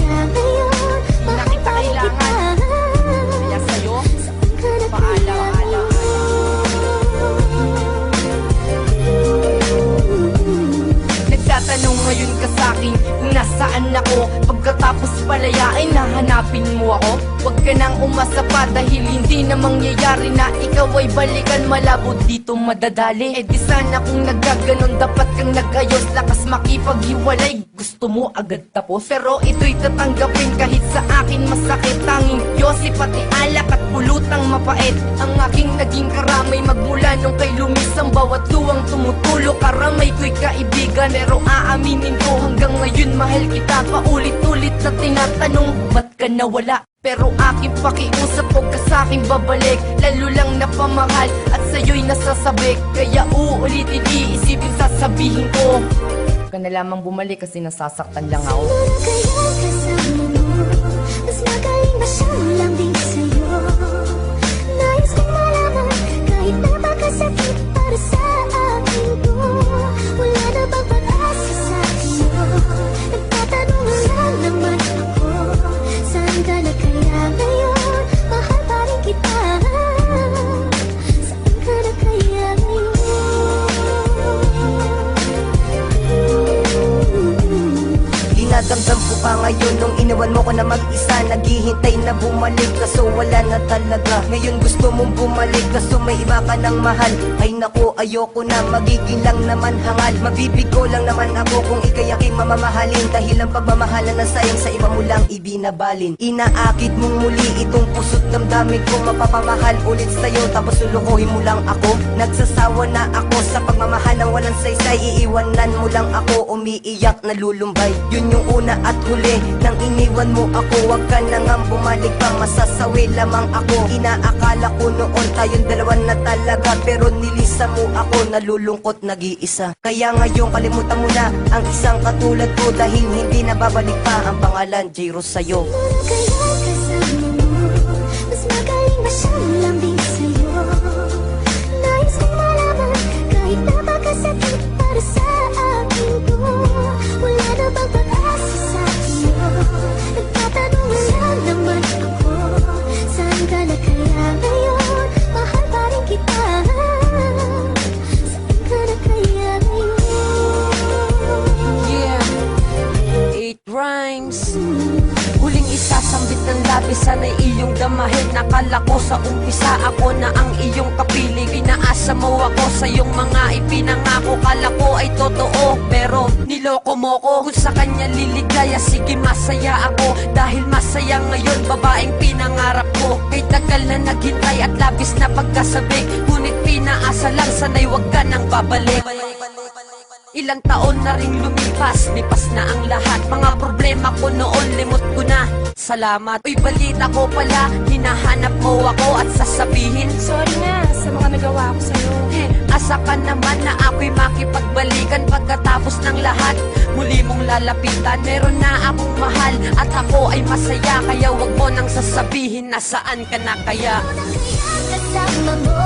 kaya ngayon Di na kita kailangan, kaya sa'yo, paalam. Nagtatanong ngayon ka sa'kin kung nasaan ako. Pagkatapos palayain, nahanapin mo ako. Huwag ka nang umasa pa dahil hindi na mangyayari na ikaw ay balikan. Malabo dito madadali. Eh di sana kung nagkaganon dapat kang nag-ayos. Lakas makipaghiwalay, gusto mo agad tapos. Pero ito'y tatanggapin kahit sa akin masakit. Tanging yosi pati alak at pulutang mapait ang aking naging karamay magmula nung kay lumis ang bawat luwang tumutulo. Karamay ko'y kaibigan pero aaminin ko hanggang ngayon mahal kita. Paulit-ulit na tinatanong ba't ka nawala? Pero aking pakiusap, huwag ka sa'king babalik. Lalo lang napamahal at sa'yo'y nasasabik. Kaya uulitin, iisipin, sasabihin ko huwag ka na lamang bumalik kasi nasasaktan lang ako. Kaya kasama mo, mas magaling ba siyang lambing sa'yo? Nais kong malaman kahit napakasakit para sa akin to. Wala na bang pag-asa sa'yo? Nagtatanong lang naman ako, saan ka na kaya ngayon? Mahal pa rin kita, saan ka na kaya ngayon? Dinadamdam ko pa ngayon nung iniwan mo ko na mag-isa. Naghihintay na bumalik kaso wala na talaga. Ngayon gusto mong bumalik kaso may iba ka ng mahal. Ay naku, ayoko na, magiging lang naman hangal. Mabibigo lang naman ako kung ikay aking mamamahalin. Dahil ang pagmamahalan na sayang sa iba mo lang ibinabalin. Inaakit mong muli itong puso't damdamin ko. Mapapamahal ulit sa'yo tapos lulukohin mo lang ako. Nagsasawa na ako sa pagmamahal ng walang saysay. Iiwanan mo lang ako, umiiyak na lulumbay. Yun yung una at huli nang iniwan mo ako. Huwag ka na nga bumalik pa, masasawi lamang ako. Inaakala ko noon tayong dalawa na talaga, pero nilisa mo ako, nalulungkot nag-iisa. Kaya ngayon kalimutan mo na ang isang katulad ko. Dahil hindi na babalik pa ang pangalan J-Rose sa'yo. Kaya kasama mo, mas magaling ba siyang lambing sa'yo? Nais kong malaman kahit napakasakit para sa akin to. Wala na bang pag-asa sa'yo? Nagtatanong lang naman ako, saan ka na kaya ngayon? Mahal pa rin kita, saan ka na kaya ngayon? Yeah, 8 rhymes. Huling isasambit ng labis, sana'y iyong damahin. Nakala ko sa umpisa ako na ang iyong kapiling. Pinaasa mo ako sa iyong mga ipinangako. Kala ko ay totoo, pero niloko mo ko. Kung sa kanya liligaya, sige masaya ako. Dahil masaya ngayon, babaeng pinangarap ko. Kay tagal na naghintay at labis na pagkasabik. Ngunit pinaasa lang, sana'y wag ka nang babalik. Ilang taon na ring lumipas, lipas na ang lahat. Mga problema ko noon, limot ko na. Salamat. Uy, balita ko pala, hinahanap mo ako at sasabihin, Sorry na sa mga nagawa ko sa'yo. asa ka naman na ako'y makipagbalikan. Pagkatapos ng lahat, muli mong lalapitan. Meron na akong mahal at ako ay masaya. Kaya wag mo nang sasabihin na saan ka na kaya. Kaya kasama mo,